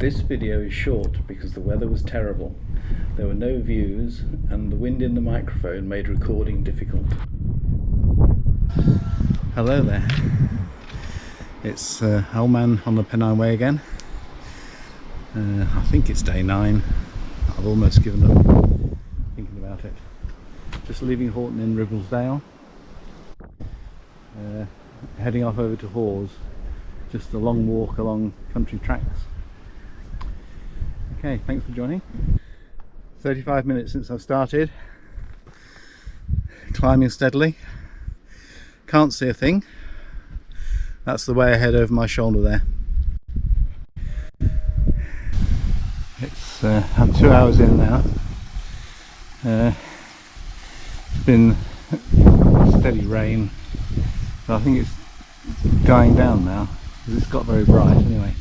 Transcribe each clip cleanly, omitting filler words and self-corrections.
This video is short because the weather was terrible. There were no views and the wind in the microphone made recording difficult. Hello there. It's old man on the Pennine Way again. I think it's day 9. I've almost given up thinking about it. Just leaving Horton in Ribblesdale. Heading off over to Hawes. Just a long walk along country tracks. Okay, thanks for joining. 35 minutes since I've started. Climbing steadily. Can't see a thing. That's the way ahead over my shoulder there. It's I'm 2 hours in now. It's been steady rain, but I think it's dying down now because it's got very bright anyway.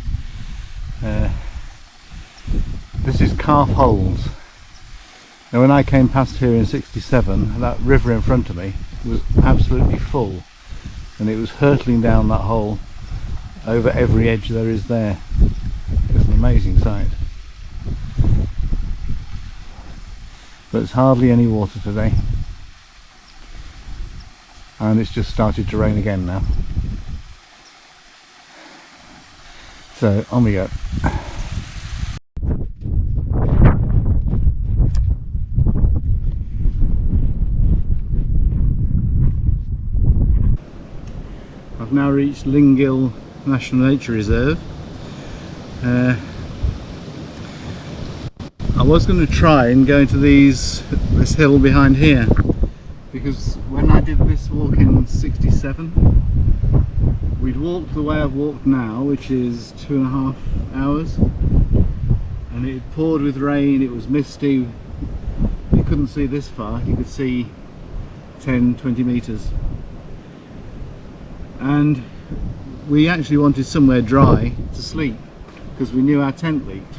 This is Calf Holes. Now when I came past here in '67, that river in front of me was absolutely full and it was hurtling down that hole over every edge there is there. It's an amazing sight. But there's hardly any water today. And it's just started to rain again now. So on we go. I've now reached Lingill National Nature Reserve. I was going to try and go into this hill behind here, because when I did this walk in '67, we'd walked the way I've walked now, which is 2.5 hours, and it had poured with rain, it was misty, you couldn't see this far, you could see 10-20 metres. And we actually wanted somewhere dry to sleep because we knew our tent leaked.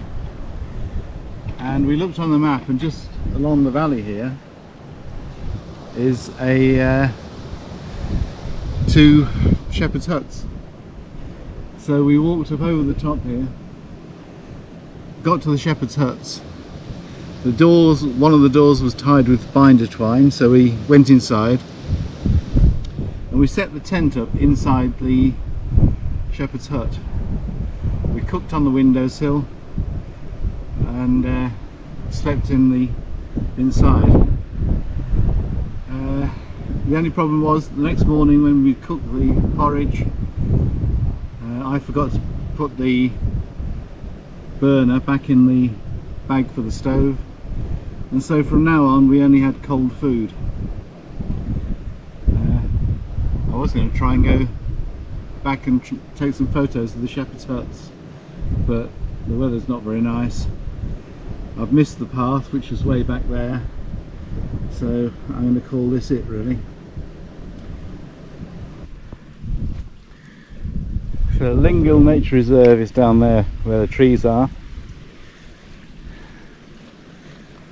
And we looked on the map, and just along the valley here is a 2 shepherd's huts. So we walked up over the top here, got to the shepherd's huts. The doors, one of the doors was tied with binder twine, so we went inside. And we set the tent up inside the shepherd's hut. We cooked on the windowsill and slept in the inside. The only problem was the next morning when we cooked the porridge, I forgot to put the burner back in the bag for the stove, and so from now on we only had cold food. I was going to try and go back and take some photos of the shepherd's huts, but the weather's not very nice. I've missed the path, which was way back there, so I'm going to call this it really. So Lingill Nature Reserve is down there where the trees are,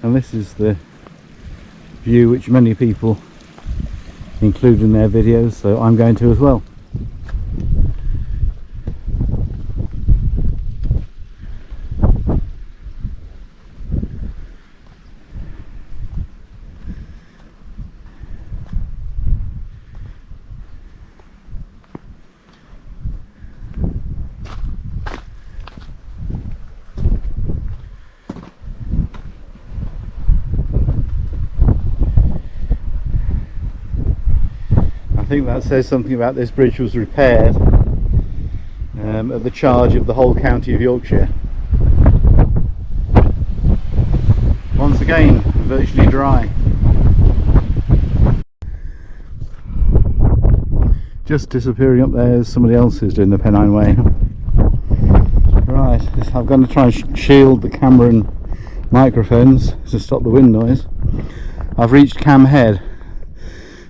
and this is the view which many people include in their videos, so I'm going to as well. I think that says something about this bridge was repaired at the charge of the whole county of Yorkshire. Once again, virtually dry. Just disappearing up there is somebody else who's doing the Pennine Way. Right, I'm going to try and shield the camera and microphones to stop the wind noise. I've reached Cam Head.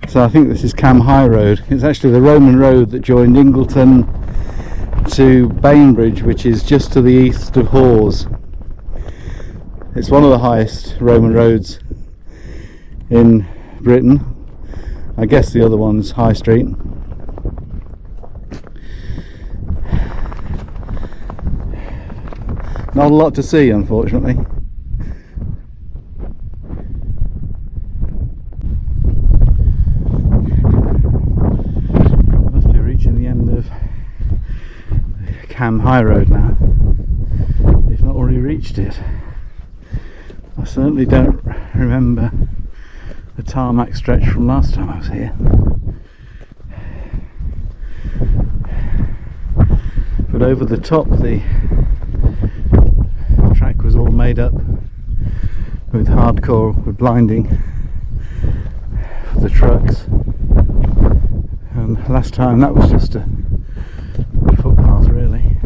So I think this is Cam High Road. It's actually the Roman road that joined Ingleton to Bainbridge, which is just to the east of Hawes. It's one of the highest Roman roads in Britain. I guess the other one's High Street. Not a lot to see, unfortunately. Must be reaching the end of Cam High Road now, if not already reached it. I certainly don't remember the tarmac stretch from last time I was here. But over the top, the track was all made up with hardcore, with blinding for the trucks, and last time that was just a footpath really.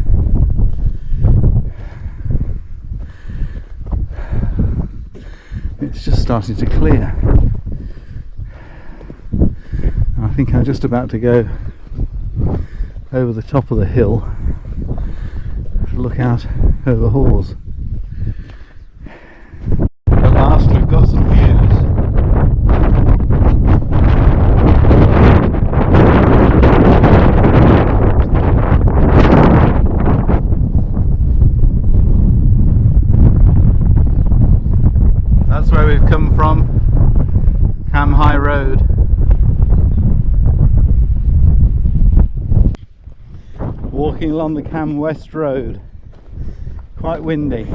It's just starting to clear. I think I'm just about to go over the top of the hill to look out over Hawes. At last we've got some views. That's where we've come from, Cam High Road. Walking along the Cam West Road, quite windy.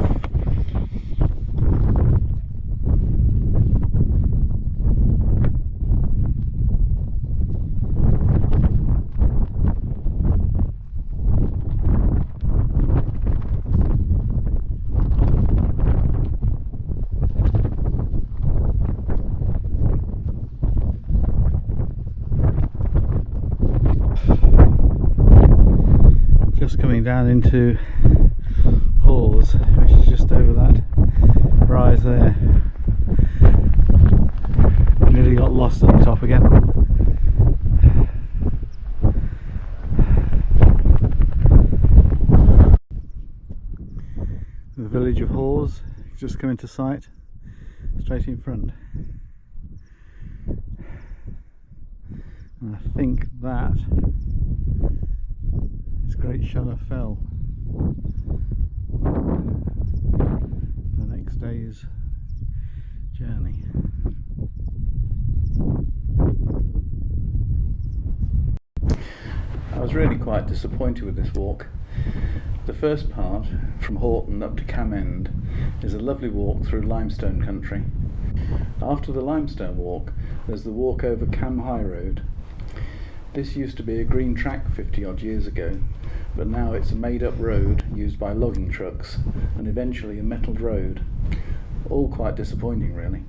Coming down into Hawes, which is just over that rise there. Nearly got lost at the top again. The village of Hawes just come into sight, straight in front. And I think that Great Shuller Fell, the next day's journey. I was really quite disappointed with this walk. The first part, from Horton up to Cam End, is a lovely walk through limestone country. After the limestone walk, there's the walk over Cam High Road. This used to be a green track 50 odd years ago, but now it's a made up road used by logging trucks and eventually a metalled road. All quite disappointing really.